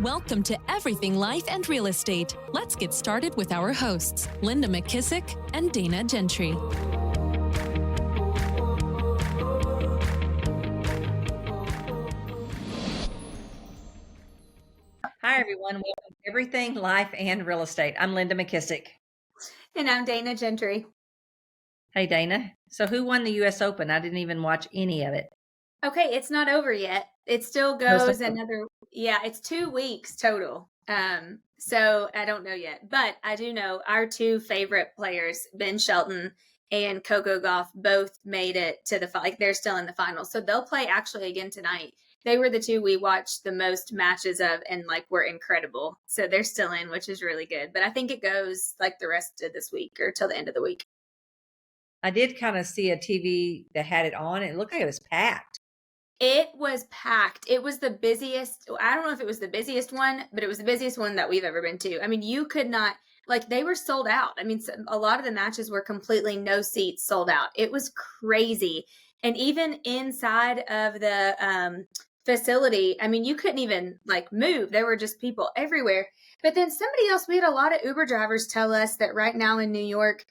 Welcome to Everything Life and Real Estate. Let's get started with our hosts, Linda McKissack and Dana Gentry. Hi, everyone. Welcome to Everything Life and Real Estate. I'm Linda McKissack. And I'm Dana Gentry. Hey, Dana. So who won the U.S. Open? I didn't even watch any of it. Okay, it's not over yet. It still goes it's 2 weeks total. So I don't know yet, but I do know our two favorite players, Ben Shelton and Coco Gauff, both made it to they're still in the finals. So they'll play actually again tonight. They were the two we watched the most matches of and were incredible. So they're still in, which is really good. But I think it goes the rest of this week or till the end of the week. I did kind of see a TV that had it on. It looked like it was packed. It was packed. It was the busiest. I don't know if it was the busiest one, but it was the busiest one that we've ever been to. I mean, you could not, they were sold out. I mean, a lot of the matches were completely no seats sold out. It was crazy. And even inside of the facility, I mean, you couldn't even move. There were just people everywhere. But then we had a lot of Uber drivers tell us that right now in New York,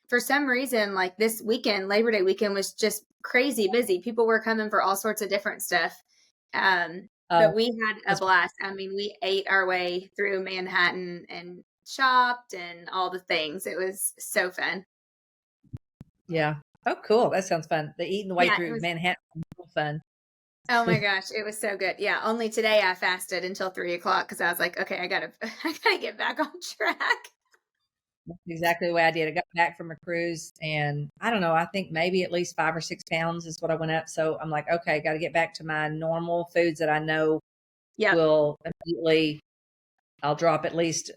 for some reason, this weekend, Labor Day weekend, was just crazy busy. People were coming for all sorts of different stuff. But we had a blast. I mean, we ate our way through Manhattan and shopped and all the things. It was so fun. Yeah. Oh, cool. That sounds fun. The eating the way through Manhattan was fun. Oh my gosh, it was so good. Yeah. Only today I fasted until 3:00 because I was like, okay, I gotta get back on track. That's exactly the way I did. I got back from a cruise and I don't know, I think maybe at least 5 or 6 pounds is what I went up. So I'm like, okay, got to get back to my normal foods that I know will immediately, I'll drop at least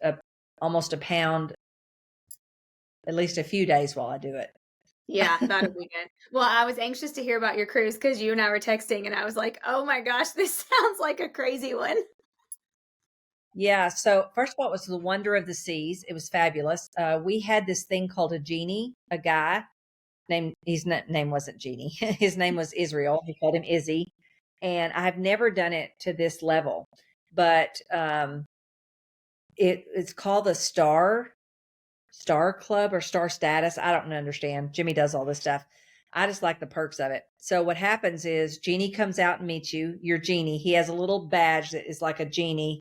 almost a pound, at least a few days while I do it. Yeah, that'll be good. Well, I was anxious to hear about your cruise because you and I were texting and I was like, oh my gosh, this sounds like a crazy one. Yeah. So first of all, it was the wonder of the seas. It was fabulous. We had this thing called a genie, a guy named, his name wasn't Genie. His name was Israel. We called him Izzy. And I've never done it to this level, but it's called the Star Club or Star Status. I don't understand. Jimmy does all this stuff. I just like the perks of it. So what happens is Genie comes out and meets you. Your Genie. He has a little badge that is like a genie,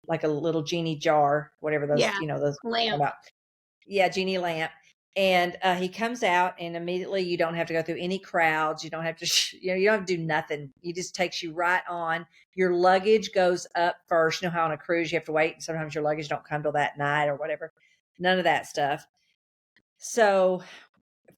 like a little genie jar, whatever those, those lamp. About. Yeah, genie lamp. And he comes out and immediately you don't have to go through any crowds. You don't have to, you don't have to do nothing. He just takes you right on. Your luggage goes up first. You know how on a cruise you have to wait and sometimes your luggage don't come till that night or whatever. None of that stuff. So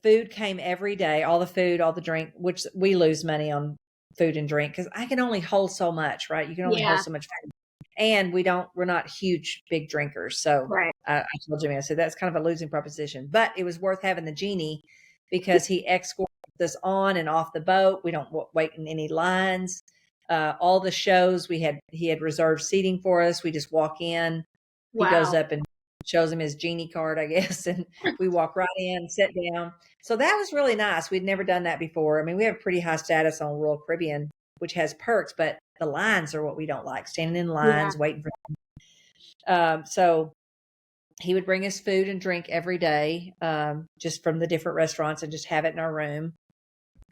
food came every day, all the food, all the drink, which we lose money on food and drink because I can only hold so much, right? You can only hold so much food. And we're not huge, big drinkers. So I told Jimmy, I said, that's kind of a losing proposition, but it was worth having the Genie because he escorts us on and off the boat. We don't wait in any lines. All the shows he had reserved seating for us. We just walk in. He goes up and shows him his Genie card, I guess. And we walk right in, sit down. So that was really nice. We'd never done that before. I mean, we have pretty high status on Royal Caribbean, which has perks, but the lines are what we don't like, standing in lines, waiting for them. So he would bring us food and drink every day, just from the different restaurants and just have it in our room.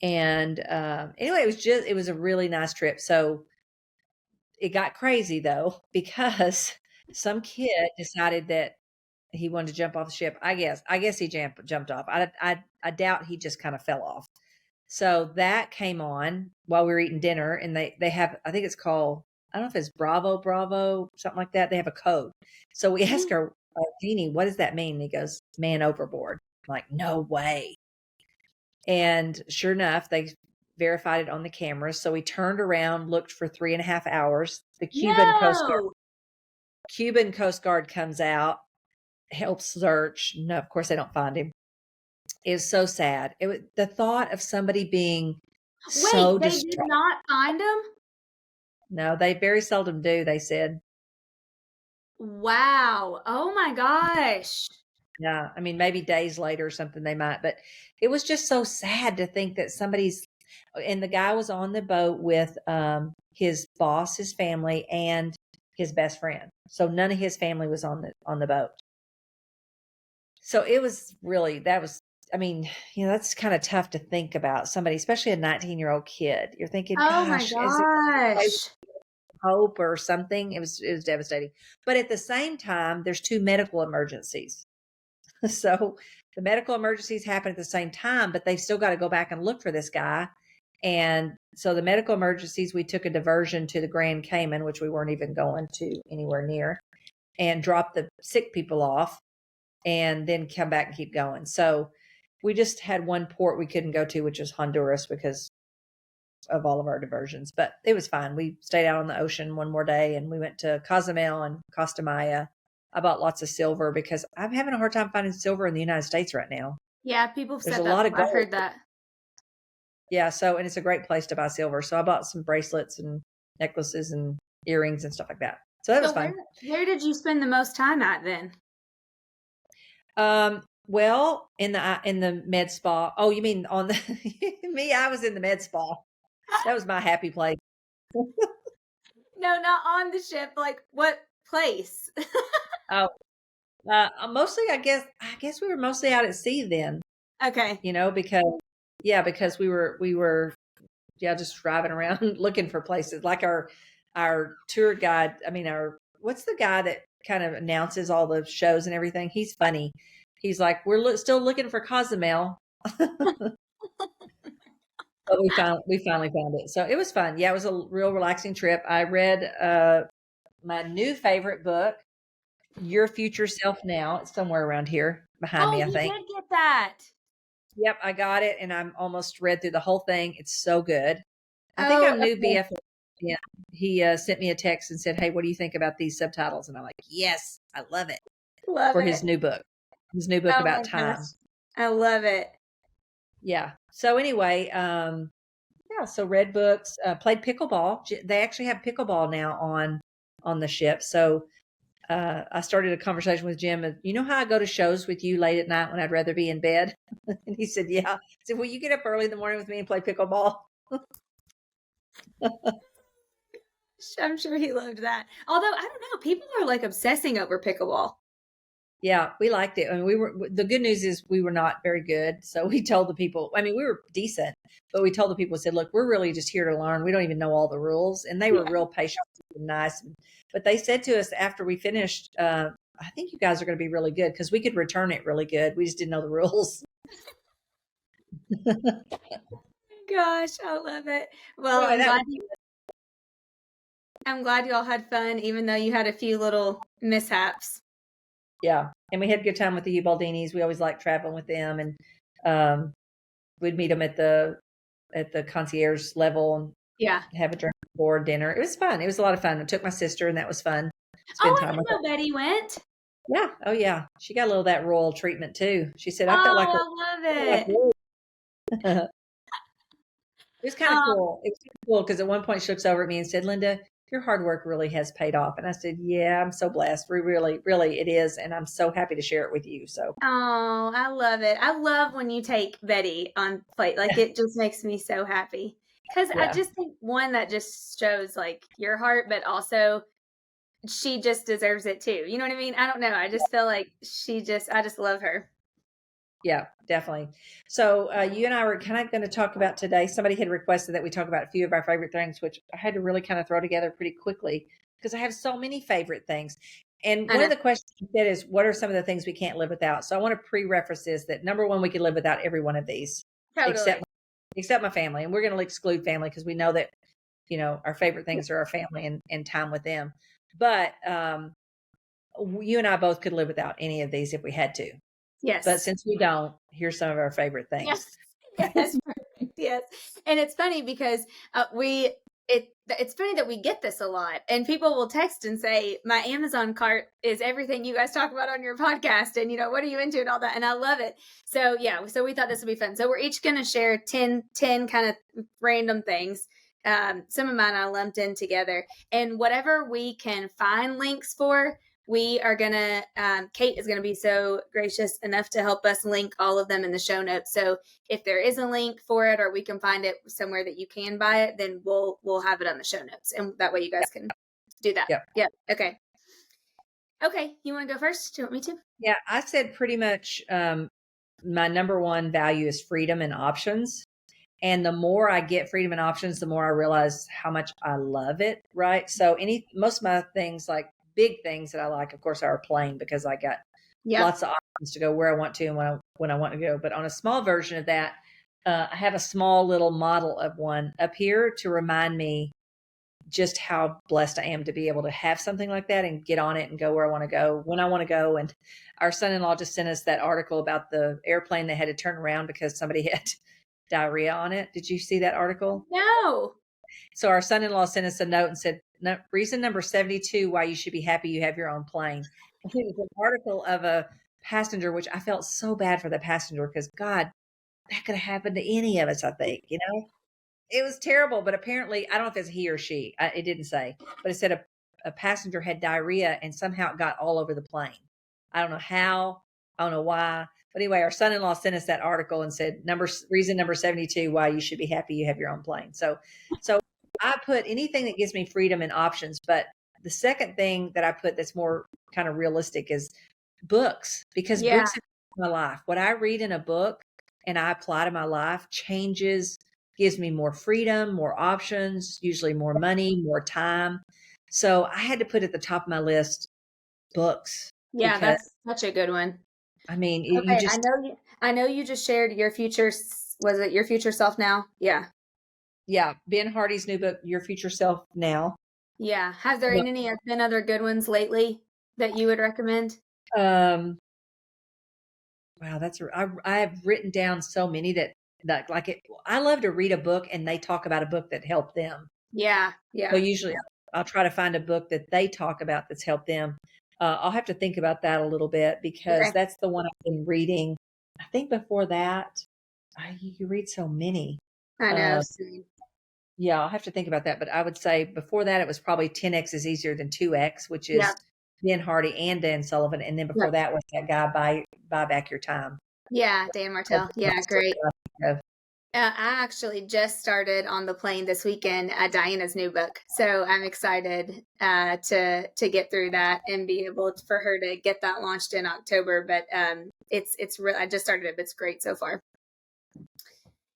And anyway, it was a really nice trip. So it got crazy though, because some kid decided that he wanted to jump off the ship. I guess he jumped off. I doubt he just kind of fell off. So that came on while we were eating dinner and they have, I think it's called, I don't know if it's Bravo, something like that. They have a code. So we asked our Genie, what does that mean? And he goes, man overboard. I'm like, no way. And sure enough, they verified it on the cameras. So we turned around, looked for 3.5 hours. The Cuban Coast Guard comes out, helps search. No, of course they don't find him. It was so sad. The thought of somebody being so distraught. They did not find him? No, they very seldom do, they said. Wow. Oh my gosh. Yeah. I mean, maybe days later or something they might, but it was just so sad to think that and the guy was on the boat with his boss, his family, and his best friend. So none of his family was on the boat. So it was really, that's kind of tough to think about somebody, especially a 19-year-old kid. You're thinking, Oh my gosh, is it gosh. hope or something? It was devastating. But at the same time, there's 2 medical emergencies. So the medical emergencies happen at the same time, but they've still got to go back and look for this guy. And so the medical emergencies, we took a diversion to the Grand Cayman, which we weren't even going to anywhere near, and drop the sick people off and then come back and keep going. So we just had one port we couldn't go to, which is Honduras, because of all of our diversions, but it was fine. We stayed out on the ocean one more day, and we went to Cozumel and Costa Maya. I bought lots of silver because I'm having a hard time finding silver in the United States right now. Yeah, people have There's said a that. lot of gold. I've heard that. Yeah, and it's a great place to buy silver. So I bought some bracelets and necklaces and earrings and stuff like that. So that was fun. Where did you spend the most time at then? Well, in the med spa. Oh, you mean on the me? I was in the med spa. That was my happy place. No, not on the ship. Like what place? Oh, mostly, I guess we were mostly out at sea then. Okay. Because we were just driving around looking for places. Like our tour guide. I mean, what's the guy that kind of announces all the shows and everything? He's funny. He's like, we're still looking for Cozumel. But we finally found it. So it was fun. Yeah, it was a real relaxing trip. I read my new favorite book, Your Future Self Now. It's somewhere around here behind me, I think. You did get that. Yep, I got it, and I'm almost read through the whole thing. It's so good. I think our new BF, yeah, he sent me a text and said, "Hey, what do you think about these subtitles?" And I'm like, "Yes, I love it." His new book. His new book about time. Gosh. I love it. Yeah. So anyway, so read books, played pickleball. They actually have pickleball now on the ship. So I started a conversation with Jim. You know how I go to shows with you late at night when I'd rather be in bed? And he said, yeah. I said, will you get up early in the morning with me and play pickleball? I'm sure he loved that. Although, I don't know, people are like obsessing over pickleball. Yeah, we liked it. I mean, the good news is we were not very good. So we told the people, I mean, we were decent, but we told the people, said, look, we're really just here to learn. We don't even know all the rules. And they were real patient and nice. But they said to us after we finished, I think you guys are going to be really good because we could return it really good. We just didn't know the rules. Gosh, I love it. Well, I'm glad you all had fun, even though you had a few little mishaps. Yeah. And we had a good time with the Ubaldinis. We always liked traveling with them, and we'd meet them at the concierge level and have a drink before dinner. It was fun. It was a lot of fun. I took my sister, and that was fun. I didn't know Betty went. Yeah. Oh yeah. She got a little of that royal treatment too. She said, I love it. It was kind of cool. It was cool because at one point she looks over at me and said, Linda, your hard work really has paid off. And I said, yeah, I'm so blessed. We really, really, it is. And I'm so happy to share it with you. So. Oh, I love it. I love when you take Betty on plate. Like it just makes me so happy. Because I just think that just shows like your heart, but also she just deserves it too. You know what I mean? I don't know. I just feel like I just love her. Yeah, definitely. So you and I were kind of going to talk about today. Somebody had requested that we talk about a few of our favorite things, which I had to really kind of throw together pretty quickly because I have so many favorite things. And one of the questions you said is, what are some of the things we can't live without? So I want to pre-reference this, that number one, we can live without every one of these, totally. except my family. And we're going to exclude family because we know that, our favorite things are our family and time with them. But you and I both could live without any of these if we had to. Yes. But since we don't, here's some of our favorite things. Yes. Perfect. Yes. And it's funny because it's funny that we get this a lot, and people will text and say, my Amazon cart is everything you guys talk about on your podcast. And, what are you into and all that. And I love it. So so we thought this would be fun. So we're each going to share 10 kind of random things. Some of mine I lumped in together, and whatever we can find links for, we are going to, Kate is going to be so gracious enough to help us link all of them in the show notes. So if there is a link for it, or we can find it somewhere that you can buy it, then we'll have it on the show notes. And that way you guys can do that. Yep. Yep. Okay. Okay. You want to go first? Do you want me to? Yeah, I said pretty much my number one value is freedom and options. And the more I get freedom and options, the more I realize how much I love it. Right. So most of my things, like big things that I like, of course, are playing, because I got lots of options to go where I want to and when I want to go. But on a small version of that, I have a small little model of one up here to remind me just how blessed I am to be able to have something like that and get on it and go where I want to go when I want to go. And our son-in-law just sent us that article about the airplane they had to turn around because somebody had diarrhea on it. Did you see that article? No. So our son-in-law sent us a note and said, no, reason number 72 why you should be happy you have your own plane. And it was an article of a passenger, which I felt so bad for the passenger, because God, that could have happened to any of us, I think, It was terrible, but apparently, I don't know if it's he or she. It didn't say, but it said a passenger had diarrhea and somehow it got all over the plane. I don't know how. I don't know why. But anyway, our son-in-law sent us that article and said, reason number 72 why you should be happy you have your own plane. So I put anything that gives me freedom and options. But the second thing that I put that's more kind of realistic is books, because books have my life. What I read in a book and I apply to my life gives me more freedom, more options, usually more money, more time. So I had to put at the top of my list books. Yeah, because, that's such a good one. I mean, Okay, you just, I know you just shared your future, was it Your Future Self Now? Yeah. yeah, Ben Hardy's new book, Your Future Self Now. Yeah. Has there been other good ones lately that you would recommend? Wow, I've written down so many that like it. I love to read a book and they talk about a book that helped them. Yeah. So usually I'll try to find a book that they talk about that's helped them. I'll have to think about that a little bit, because that's the one I've been reading. I think before that, you read so many. I know. Yeah, I'll have to think about that. But I would say before that, it was probably 10X is easier than 2X, which is Ben Hardy and Dan Sullivan. And then before that was that guy, Buy Back Your Time. Yeah, Dan Martell. Yeah, great. I actually just started on the plane this weekend Diana's new book, so I'm excited to get through that and be able for her to get that launched in October. But it's real. I just started it, but it's great so far.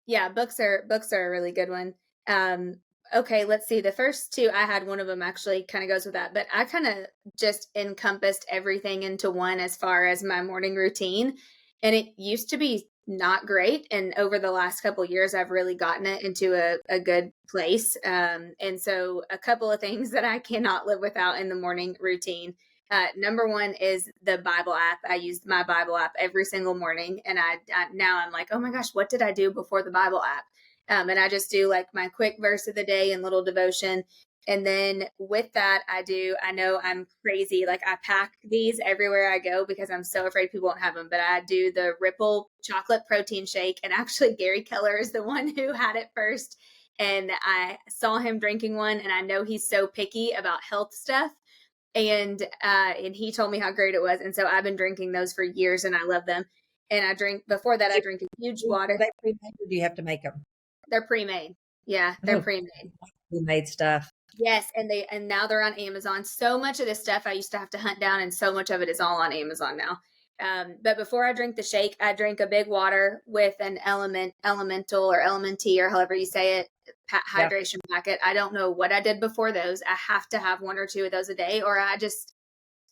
Yeah, books are a really good one. Okay, let's see. The first two, I had one of them actually kind of goes with that, but I kind of just encompassed everything into one as far as my morning routine. And it used to be not great. And over the last couple of years, I've really gotten it into a good place. And so a couple of things that I cannot live without in the morning routine. Number one is the Bible app. I use my Bible app every single morning. And now I'm like, oh my gosh, what did I do before the Bible app? And I just do like my quick verse of the day and little devotion. And then with that, I know I'm crazy. Like I pack these everywhere I go because I'm so afraid people won't have them. But I do the Ripple chocolate protein shake. And actually Gary Keller is the one who had it first. And I saw him drinking one, and I know he's so picky about health stuff. And he told me how great it was. And so I've been drinking those for years and I love them. And I drink a huge water. Are they pre-made, or do you have to make them? They're pre-made. Yeah, they're pre-made. Pre-made stuff. Yes, and now they're on Amazon. So much of this stuff I used to have to hunt down, and so much of it is all on Amazon now. But before I drink the shake, I drink a big water with an elemental or elementy, or however you say it, hydration packet. I don't know what I did before those. I have to have one or two of those a day, or I just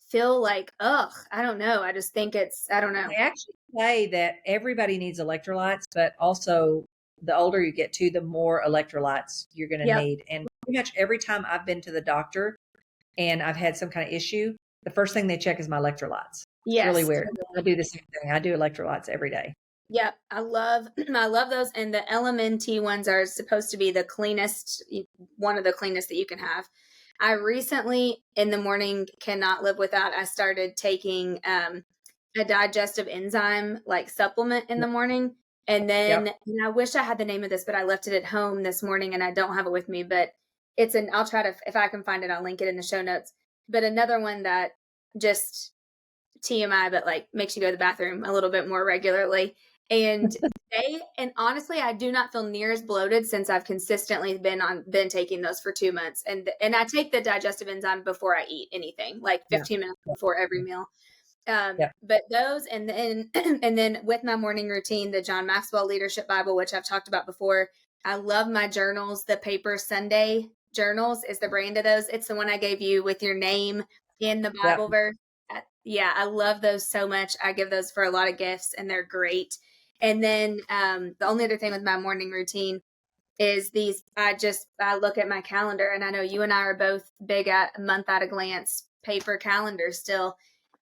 feel like, I don't know. I just think I don't know. They actually say that everybody needs electrolytes, but also the older you get to, the more electrolytes you're going to need. And pretty much every time I've been to the doctor and I've had some kind of issue, the first thing they check is my electrolytes. Yes. It's really weird. I do the same thing. I do electrolytes every day. Yeah, I love those. And the LMNT ones are supposed to be the cleanest, one of the cleanest that you can have. I recently in the morning cannot live without, I started taking a digestive enzyme like supplement in the morning. And then and I wish I had the name of this, but I left it at home this morning and I don't have it with me, but I'll try to, if I can find it, I'll link it in the show notes. But another one that just TMI, but like makes you go to the bathroom a little bit more regularly. And and honestly, I do not feel near as bloated since I've consistently been taking those for 2 months. And I take the digestive enzyme before I eat anything, like Yeah. 15 minutes before every meal. Yeah. But those, and then and then with my morning routine, the John Maxwell Leadership Bible, which I've talked about before. I love my journals. The Paper Sunday journals is the brand of those. It's the one I gave you with your name in the Bible verse. Yeah, I love those so much. I give those for a lot of gifts, and they're great. And then the only other thing with my morning routine is I look at my calendar, and I know you and I are both big at month at a glance paper calendars still.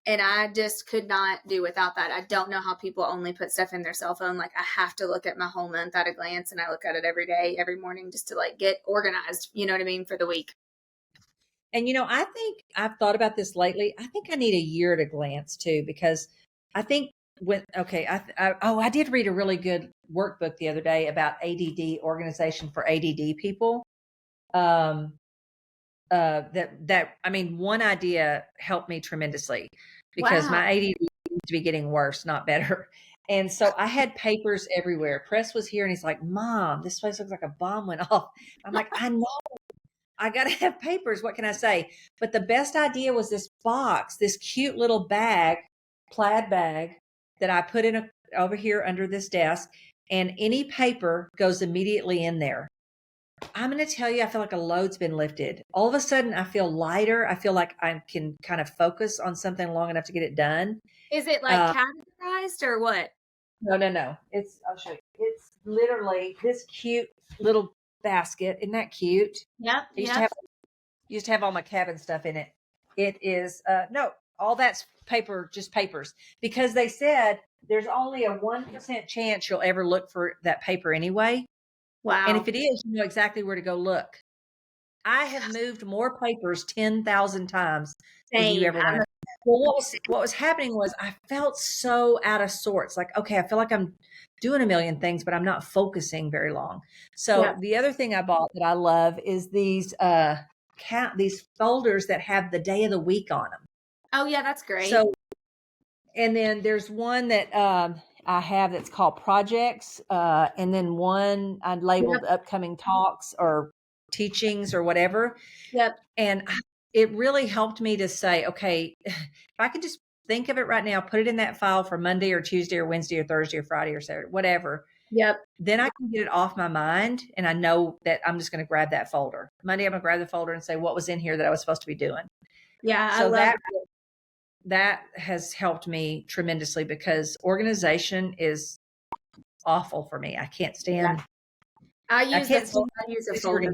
And I just could not do without that. I don't know how people only put stuff in their cell phone. Like, I have to look at my whole month at a glance, and I look at it every day, every morning, just to like get organized, you know what I mean, for the week. And, I think I've thought about this lately. I think I need a year at a glance too, because I think I did read a really good workbook the other day about ADD, organization for ADD people. One idea helped me tremendously because my ADD seems to be getting worse, not better. And so I had papers everywhere. Press was here and he's like, Mom, this place looks like a bomb went off. I'm like, I know, I got to have papers. What can I say? But the best idea was this box, this cute little bag, plaid bag that I put in over here under this desk, and any paper goes immediately in there. I'm going to tell you, I feel like a load's been lifted. All of a sudden, I feel lighter. I feel like I can kind of focus on something long enough to get it done. Is it like categorized or what? No. I'll show you. It's literally this cute little basket. Isn't that cute? Yep. I used to have all my cabin stuff in it. It is, all that's paper, just papers, because they said there's only a 1% chance you'll ever look for that paper anyway. Wow. And if it is, you know exactly where to go look. I have moved more papers 10,000 times than you ever want to. Well, what was happening was I felt so out of sorts. Like, okay, I feel like I'm doing a million things, but I'm not focusing very long. So the other thing I bought that I love is these these folders that have the day of the week on them. Oh yeah, that's great. So, and then there's one that I have that's called projects, and then one I labeled upcoming talks or teachings or whatever. Yep. And it really helped me to say, okay, if I could just think of it right now, put it in that file for Monday or Tuesday or Wednesday or Thursday or Friday or Saturday, whatever. Yep. Then I can get it off my mind, and I know that I'm just going to grab that folder. Monday, I'm going to grab the folder and say what was in here that I was supposed to be doing. Yeah, so I love that has helped me tremendously because organization is awful for me. I can't stand. Yeah. I use a folder.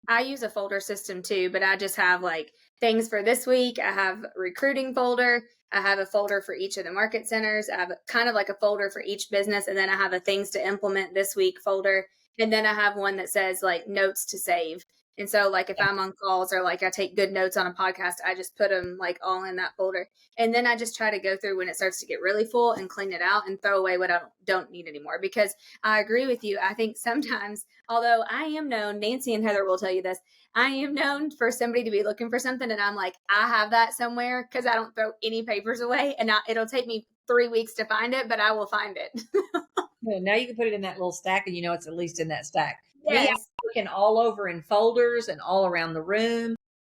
I use a folder system too, but I just have like things for this week. I have a recruiting folder. I have a folder for each of the market centers. I have kind of like a folder for each business. And then I have a things to implement this week folder. And then I have one that says like notes to save. And so like if I'm on calls or like I take good notes on a podcast, I just put them like all in that folder. And then I just try to go through when it starts to get really full and clean it out and throw away what I don't need anymore. Because I agree with you. I think sometimes, although I am known, Nancy and Heather will tell you this, I am known for somebody to be looking for something. And I'm like, I have that somewhere because I don't throw any papers away. And it'll take me 3 weeks to find it, but I will find it. Well, now you can put it in that little stack and it's at least in that stack. Yes. Me, I'm looking all over in folders and all around the room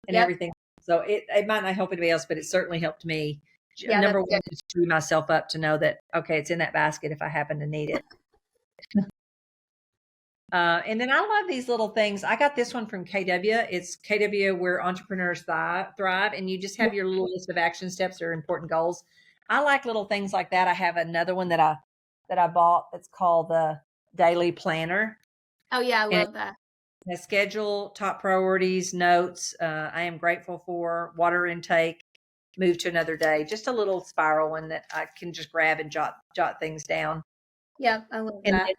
and everything. So it might not help anybody else, but it certainly helped me. Yeah, number one, to free myself up to know that, okay, it's in that basket if I happen to need it. And then I love these little things. I got this one from KW. It's KW where entrepreneurs thrive. And you just have your little list of action steps or important goals. I like little things like that. I have another one that I bought that's called the Daily Planner. Oh yeah, I love that. A schedule, top priorities, notes. I am grateful for water intake, move to another day. Just a little spiral one that I can just grab and jot things down. Yeah, I love that.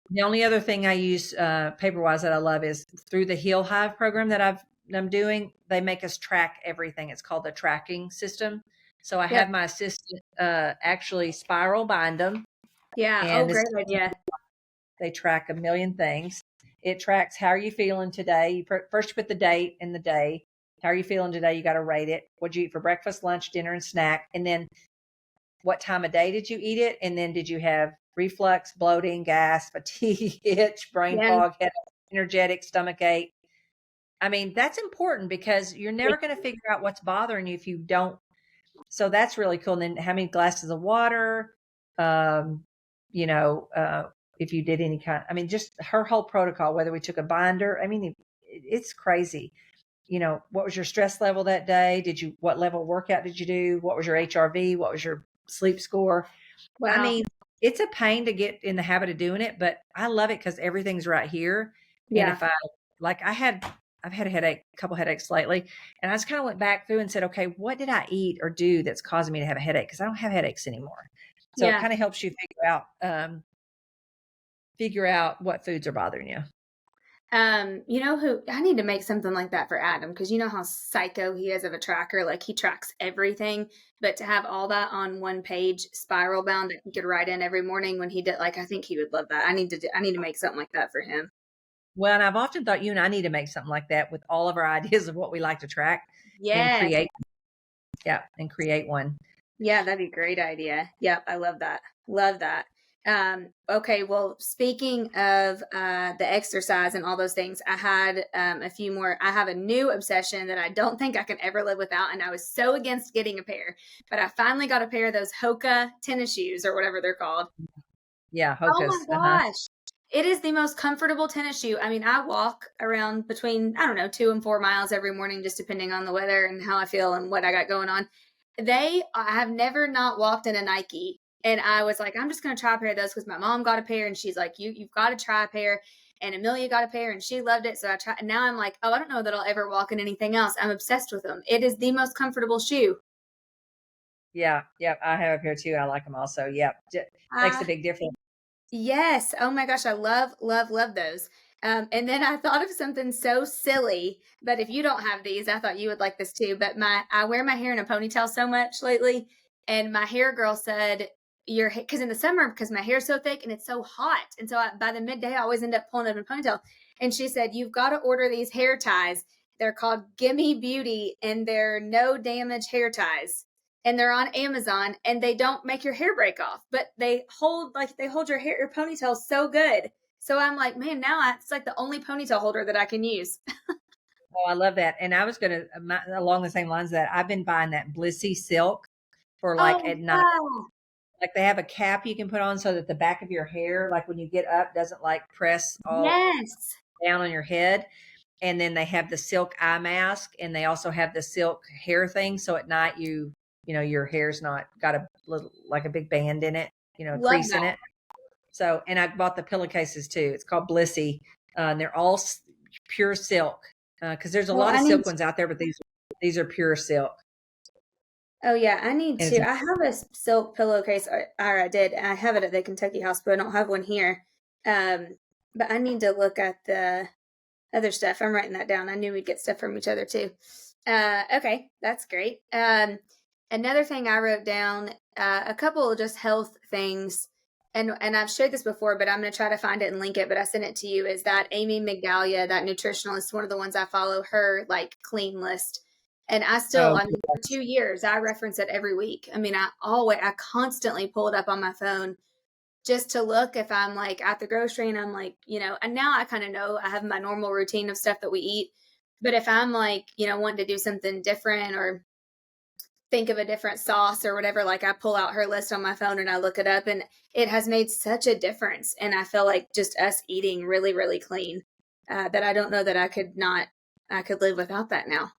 The only other thing I use paper-wise that I love is through the Heal Hive program that I'm doing. They make us track everything. It's called the tracking system. So I have my assistant actually spiral bind them. Yeah. Great idea. They track a million things. It tracks how are you feeling today. First you put the date and the day. How are you feeling today? You got to rate it. What'd you eat for breakfast, lunch, dinner, and snack? And then what time of day did you eat it? And then did you have reflux, bloating, gas, fatigue, itch, brain Yeah. fog, headache, energetic, stomach ache? I mean, that's important because you're never going to figure out what's bothering you if you don't. So that's really cool. And then how many glasses of water? Um, you know, if you did any kind, I mean, just her whole protocol, whether we took a binder, I mean, it's crazy. You know, what was your stress level that day? What level of workout did you do? What was your HRV? What was your sleep score? I Wow. mean, it's a pain to get in the habit of doing it, but I love it because everything's right here. And Yeah. if I've had a couple headaches lately, and I just kind of went back through and said, okay, what did I eat or do that's causing me to have a headache? Because I don't have headaches anymore. So it Yeah. kind of helps you figure out what foods are bothering you. You know who I need to make something like that for Adam, because you know how psycho he is of a tracker. Like, he tracks everything, but to have all that on one page, spiral bound, that he could write in every morning when he did, like, I think he would love that. I need to make something like that for him. Well, and I've often thought you and I need to make something like that with all of our ideas of what we like to track and Yeah. create one. Yeah, that'd be a great idea. Yep, I love that. Love that. Okay, well, speaking of the exercise and all those things, I had a few more. I have a new obsession that I don't think I can ever live without, and I was so against getting a pair, but I finally got a pair of those Hoka tennis shoes, or whatever they're called. Yeah, Oh Hocus. my gosh. It is the most comfortable tennis shoe. I mean, I walk around between, I don't know, 2 and 4 miles every morning, just depending on the weather and how I feel and what I got going on. I have never not walked in a Nike. And I was like, I'm just going to try a pair of those because my mom got a pair and she's like, you've got to try a pair. And Amelia got a pair and she loved it. So I tried. And now I'm like, oh, I don't know that I'll ever walk in anything else. I'm obsessed with them. It is the most comfortable shoe. Yeah, yep. I have a pair too. I like them also. Yep. Makes a big difference. Yes. Oh my gosh. I love, love, love those. And then I thought of something so silly, but if you don't have these, I thought you would like this too. But I wear my hair in a ponytail so much lately. And my hair girl said, because in the summer, because my hair is so thick and it's so hot. And so by the midday, I always end up pulling it in a ponytail. And she said, you've got to order these hair ties. They're called Gimme Beauty, and they're no damage hair ties, and they're on Amazon, and they don't make your hair break off, but they hold your hair, your ponytail so good. So I'm like, man, now it's like the only ponytail holder that I can use. Oh, I love that. And I was going to, along the same lines of that, I've been buying that Blissy silk for like Oh, at night. wow. Like they have a cap you can put on so that the back of your hair, like when you get up, doesn't like press all Yes. down on your head. And then they have the silk eye mask, and they also have the silk hair thing. So at night, your hair's not got a little, like a big band in it, a Love crease in that. it. So, and I bought the pillowcases too. It's called Blissy. And they're all pure silk. Cause there's a Well, lot of I silk need, ones out there, but these are pure silk. oh yeah, I need And to, I have a silk pillowcase, or I did, I have it at the Kentucky house, but I don't have one here. But I need to look at the other stuff. I'm writing that down. I knew we'd get stuff from each other too. Okay, that's great. Another thing I wrote down, a couple of just health things, and I've shared this before, but I'm going to try to find it and link it. But I sent it to you. Is that Amy Migdalia, that nutritionalist, one of the ones I follow, her like clean list, and I mean, for 2 years, I reference it every week. I mean, I constantly pull it up on my phone just to look if I'm like at the grocery and I'm like, and now I kind of know I have my normal routine of stuff that we eat. But if I'm like, wanting to do something different or think of a different sauce or whatever, like I pull out her list on my phone and I look it up, and it has made such a difference. And I feel like just us eating really, really clean, that I don't know that I could live without that now.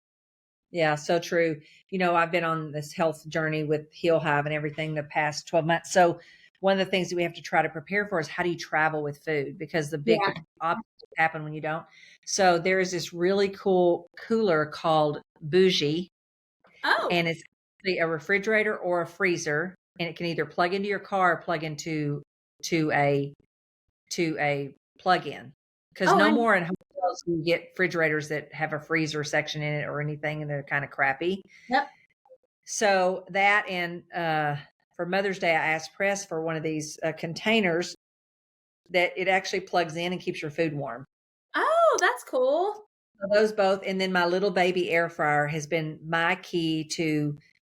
Yeah, so true. I've been on this health journey with Heal Hive and everything the past 12 months. So one of the things that we have to try to prepare for is how do you travel with food? Because the big Yeah. opposites happen when you don't. So there is this really cool cooler called Bougie, Oh, and it's actually a refrigerator or a freezer, and it can either plug into your car or plug into a plug-in. Because no more in hotels you get refrigerators that have a freezer section in it or anything, and they're kind of crappy. yep. So that, and for Mother's Day, I asked Press for one of these containers that it actually plugs in and keeps your food warm. Oh, that's cool. So those both, and then my little baby air fryer has been my key to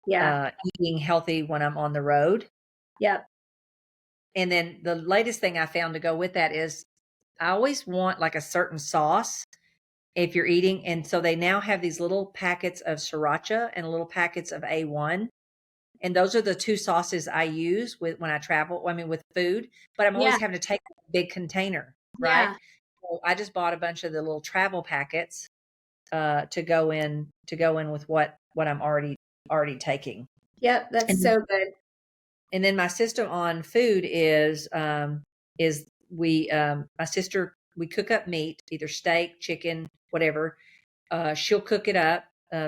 eating healthy when I'm on the road. Yep. And then the latest thing I found to go with that is I always want like a certain sauce if you're eating. And so they now have these little packets of sriracha and little packets of A1. And those are the two sauces I use when I travel. I mean, with food, but I'm always Yeah. having to take a big container, right? Yeah. So I just bought a bunch of the little travel packets to go in with what I'm already taking. Yep. That's And so good. and then my system on food is my sister, we cook up meat, either steak, chicken, whatever. She'll cook it up.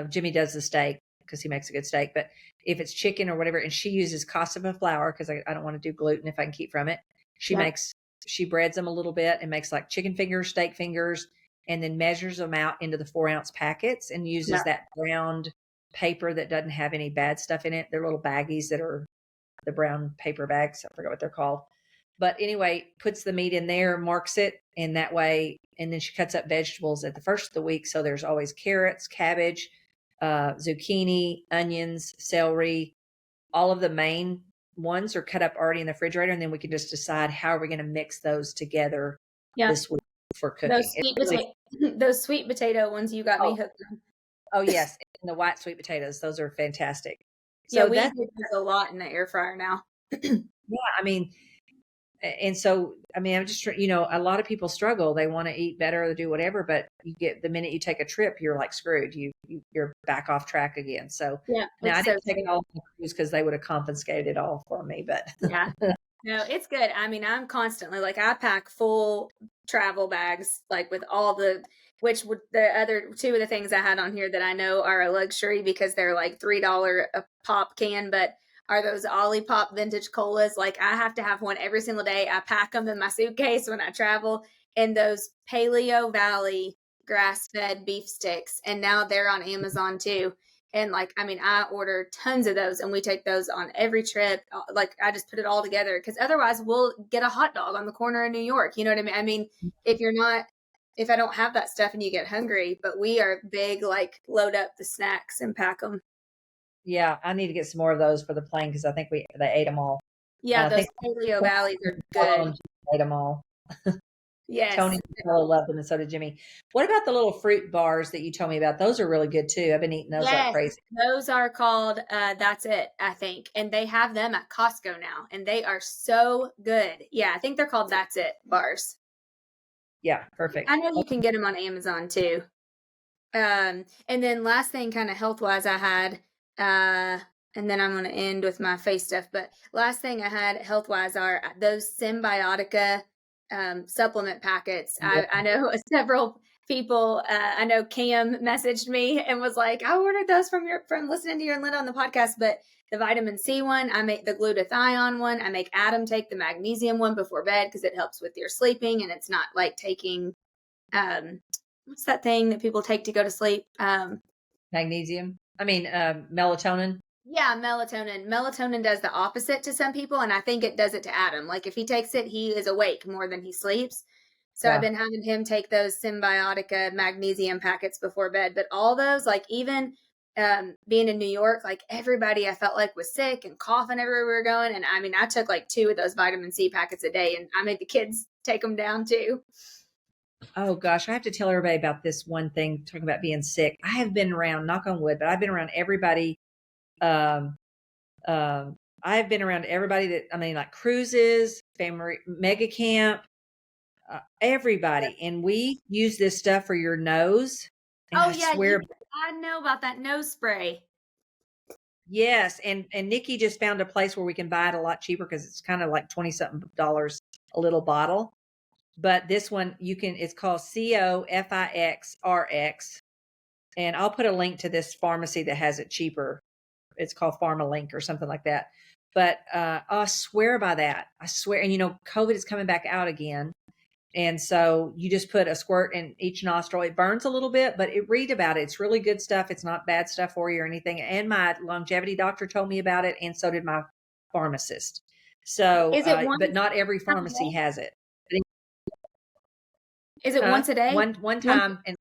Jimmy does the steak because he makes a good steak. But if it's chicken or whatever, and she uses cassava flour because I don't want to do gluten if I can keep from it. Yep. She breads them a little bit and makes like chicken fingers, steak fingers, and then measures them out into the 4-ounce packets and uses that browned paper that doesn't have any bad stuff in it. They're little baggies that are the brown paper bags. I forgot what they're called. But anyway, puts the meat in there, marks it, and that way, and then she cuts up vegetables at the first of the week. So there's always carrots, cabbage, zucchini, onions, celery. All of the main ones are cut up already in the refrigerator, and then we can just decide how are we going to mix those together this week for cooking. Those sweet potato ones you got me hooked on. Oh yes, and the white sweet potatoes; those are fantastic. So we do this a lot in the air fryer now. Yeah, I mean, and so I mean, I'm just a lot of people struggle. They want to eat better or do whatever, but the minute you take a trip, you're like screwed. You're back off track again. So yeah, now I didn't take it all on the cruise because they would have confiscated it all for me. But yeah, no, it's good. I mean, I'm constantly like I pack full travel bags, like with all the other two of the things I had on here that I know are a luxury because they're like $3 a pop can, but are those Olipop vintage colas. Like I have to have one every single day. I pack them in my suitcase when I travel, and those Paleo Valley grass-fed beef sticks. And now they're on Amazon too. And like, I mean, I order tons of those and we take those on every trip. Like I just put it all together because otherwise we'll get a hot dog on the corner in New York. You know what I mean? I mean, if I don't have that stuff and you get hungry, but we are big, like load up the snacks and pack them. Yeah, I need to get some more of those for the plane because I think they ate them all. Yeah, those Paleo Valleys are good. Ate them all. Yes. Tony loved them, and so did Jimmy. What about the little fruit bars that you told me about? Those are really good too. I've been eating those like crazy. Those are called That's It, I think. And they have them at Costco now, and they are so good. Yeah, I think they're called That's It bars. Yeah, perfect. I know you can get them on Amazon too. And then last thing, kind of health-wise, I had, and then I'm going to end with my face stuff, but last thing I had health-wise are those Symbiotica supplement packets. Yeah. I know several people, I know Cam messaged me and was like, I ordered those from listening to your and Linda on the podcast, but the vitamin C one, I make the glutathione one. I make Adam take the magnesium one before bed because it helps with your sleeping and it's not like taking, what's that thing that people take to go to sleep? Magnesium. Melatonin. Yeah, melatonin. Melatonin does the opposite to some people, and I think it does it to Adam. Like if he takes it, he is awake more than he sleeps. So I've been having him take those Symbiotica magnesium packets before bed. But all those, like even being in New York, like everybody I felt like was sick and coughing everywhere we were going. And I mean, I took like 2 of those vitamin C packets a day, and I made the kids take them down too. Oh gosh, I have to tell everybody about this one thing, talking about being sick. I have been around, knock on wood, but I've been around everybody. I've been around everybody like cruises, family, mega camp, everybody. And we use this stuff for your nose. And I know about that nose spray. Yes. And Nikki just found a place where we can buy it a lot cheaper because it's kind of like $20-something a little bottle. But this one it's called COFIXRX. And I'll put a link to this pharmacy that has it cheaper. It's called PharmaLink or something like that. But I swear by that. I swear. And COVID is coming back out again. And so you just put a squirt in each nostril. It burns a little bit, but read about it. It's really good stuff. It's not bad stuff for you or anything. And my longevity doctor told me about it. And so did my pharmacist. So, but not every pharmacy has it. Is it once a day? One time, and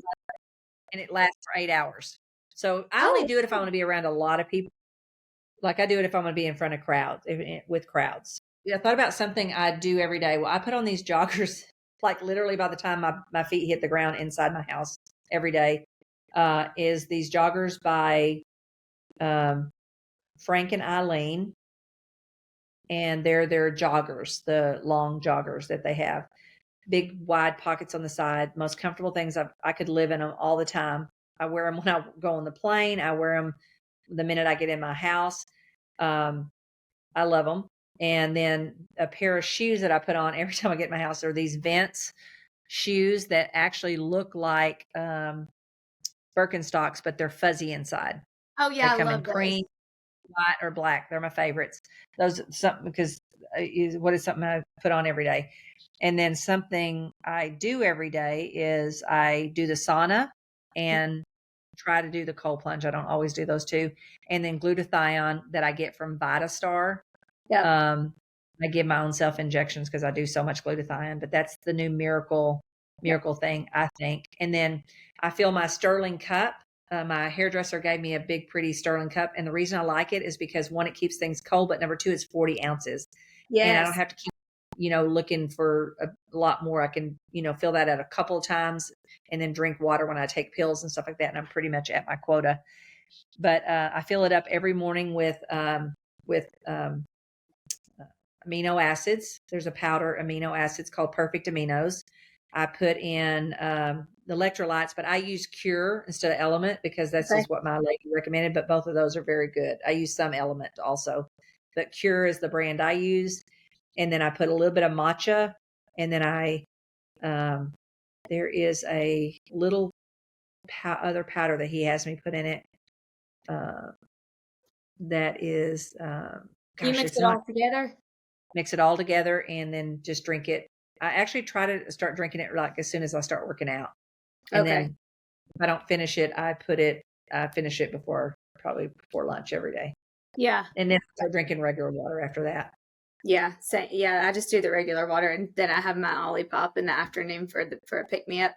it lasts for 8 hours. So I only do it if I want to be around a lot of people. like I do it if I'm going to be in front of crowds, with crowds. Yeah, I thought about something I do every day. Well, I put on these joggers, like literally by the time my feet hit the ground inside my house every day, is these joggers by um, Frank and Eileen. And they're joggers, the long joggers that they have. Big wide pockets on the side, most comfortable things. I could live in them all the time. I wear them when I go on the plane. I wear them the minute I get in my house. I love them. And then a pair of shoes that I put on every time I get in my house are these Vince shoes that actually look like Birkenstocks, but they're fuzzy inside. Oh They yeah, I come in love those. cream, white, or black. They're my favorites. Those something because what is something I put on every day. And then something I do every day is I do the sauna and try to do the cold plunge. I don't always do those two. And then glutathione that I get from VitaStar. Yep. I give my own self injections because I do so much glutathione, but that's the new miracle thing, I think. And then I fill my Sterling cup. My hairdresser gave me a big, pretty Sterling cup. And the reason I like it is because one, it keeps things cold, but number two, it's 40 ounces. And I don't Yes. have to keep, looking for a lot more. I can, fill that out a couple of times and then drink water when I take pills and stuff like that. And I'm pretty much at my quota. But I fill it up every morning with amino acids. There's a powder amino acids called Perfect Aminos. I put in the electrolytes, but I use Cure instead of Element because that's Okay. just what my lady recommended. But both of those are very good. I use some Element also, but Cure is the brand I use. And then I put a little bit of matcha, and then there is a little other powder that he has me put in it. That is, You mix it's it not. all together? Mix it all together and then just drink it. I actually try to start drinking it like as soon as I start working out. And Okay. then if I don't finish it, I finish it probably before lunch every day. Yeah. And then I start drinking regular water after that. Yeah. I just do the regular water and then I have my Olipop in the afternoon for a pick me up.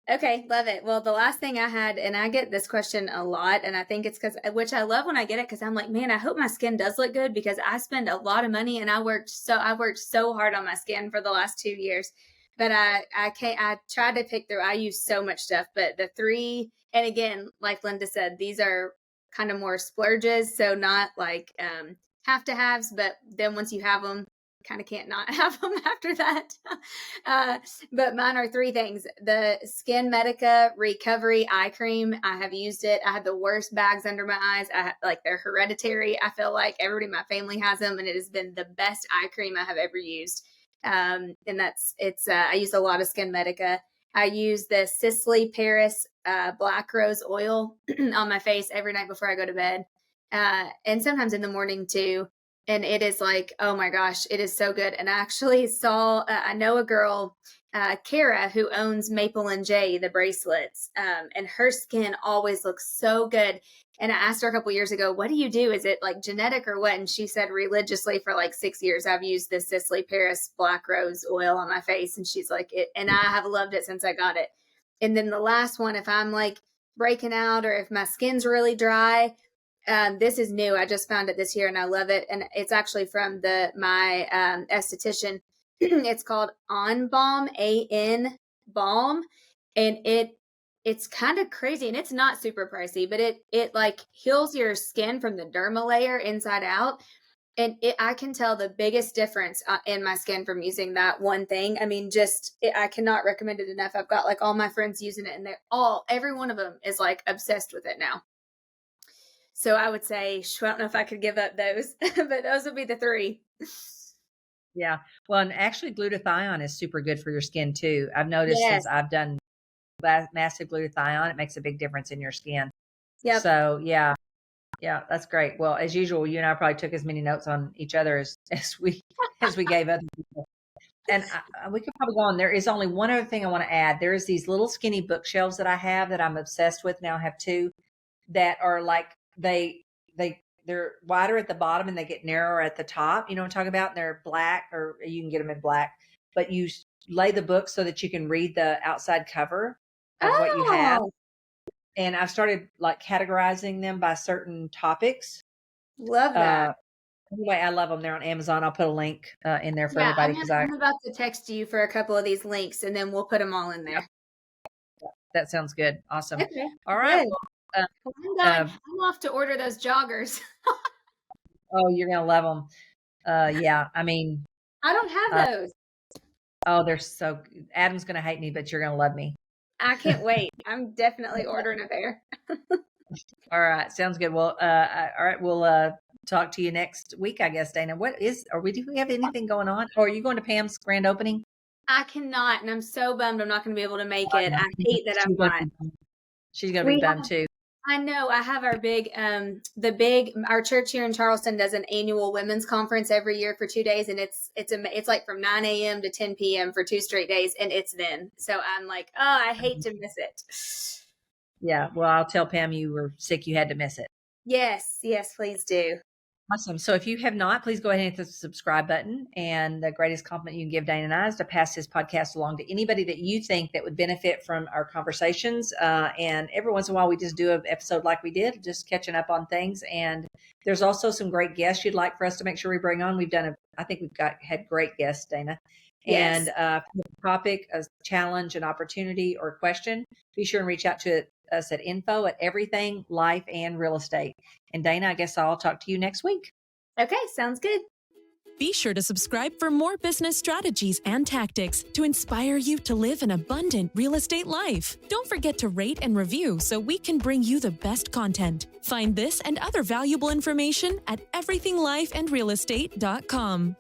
Okay, love it. Well, the last thing I had, and I get this question a lot, and I think it's which I love when I get it, because I'm like, man, I hope my skin does look good because I spend a lot of money and I worked so hard on my skin for the last 2 years. But I tried to pick through, I use so much stuff, but the three, and again, like Linda said, these are kind of more splurges. So not like, have to haves, but then once you have them, kind of can't not have them after that. But mine are three things. The Skin Medica Recovery Eye Cream. I have used it. I had the worst bags under my eyes. They're hereditary. I feel like everybody in my family has them, and it has been the best eye cream I have ever used. And I use a lot of Skin Medica. I use the Sisley Paris Black Rose Oil on my face every night before I go to bed. And sometimes in the morning too. And it is like, oh my gosh, it is so good. And I actually I know a girl, Kara, who owns Maple and J, the bracelets, and her skin always looks so good. And I asked her a couple years ago, what do you do? Is it like genetic or what? And she said religiously for like 6 years, I've used this Sisley Paris Black Rose Oil on my face. And she's like, and I have loved it since I got it. And then the last one, if I'm like breaking out or if my skin's really dry, this is new. I just found it this year and I love it. And it's actually from my esthetician. It's called On Balm, AN Balm. And it's kind of crazy and it's not super pricey, but it like heals your skin from the derma layer inside out. And I can tell the biggest difference in my skin from using that one thing. I mean, I cannot recommend it enough. I've got like all my friends using it and every one of them is like obsessed with it now. So I would say, I don't know if I could give up those, but those would be the three. Yeah. Well, and actually glutathione is super good for your skin too. I've noticed since I've done massive glutathione, it makes a big difference in your skin. Yep. So yeah, that's great. Well, as usual, you and I probably took as many notes on each other as we gave other people. And we could probably go on. There is only one other thing I want to add. There's these little skinny bookshelves that I have that I'm obsessed with. Now I have two that are like, they're wider at the bottom and they get narrower at the top. You know what I'm talking about? And they're black, or you can get them in black, but you lay the book so that you can read the outside cover of what you have. and I've started like categorizing them by certain topics. Love that. Anyway, I love them. They're on Amazon. I'll put a link in there for Yeah, everybody because I'm about to text you for a couple of these links, and then we'll put them all in there. that sounds good. Awesome. Okay. All right. Good. Well, I'm off to order those joggers. oh, you're gonna love them. Yeah, I mean, I don't have those. oh, they're so. Adam's gonna hate me, but you're gonna love me. I can't wait. I'm definitely ordering a pair. All right, sounds good. Well, all right, we'll talk to you next week, I guess, Dana. Do we have anything going on? Or are you going to Pam's grand opening? I cannot, and I'm so bummed I'm not going to be able to make it. I hate that I'm not. She's going to be bummed too. I know. I have our our church here in Charleston does an annual women's conference every year for 2 days, and it's like from 9 a.m. to 10 p.m. for 2 straight days, and it's then. So I'm like, oh, I hate to miss it. Yeah, well, I'll tell Pam you were sick. You had to miss it. Yes, please do. Awesome. So if you have not, please go ahead and hit the subscribe button. And the greatest compliment you can give Dana and I is to pass this podcast along to anybody that you think that would benefit from our conversations. And every once in a while, we just do an episode like we did, just catching up on things. And there's also some great guests you'd like for us to make sure we bring on. I think we've had great guests, Dana. Yes. And for a topic, a challenge, an opportunity, or a question, be sure and reach out to us at info@everything life and real estate. And Dana, I guess I'll talk to you next week. Okay, sounds good. Be sure to subscribe for more business strategies and tactics to inspire you to live an abundant real estate life. Don't forget to rate and review so we can bring you the best content. Find this and other valuable information at everythinglifeandrealestate.com.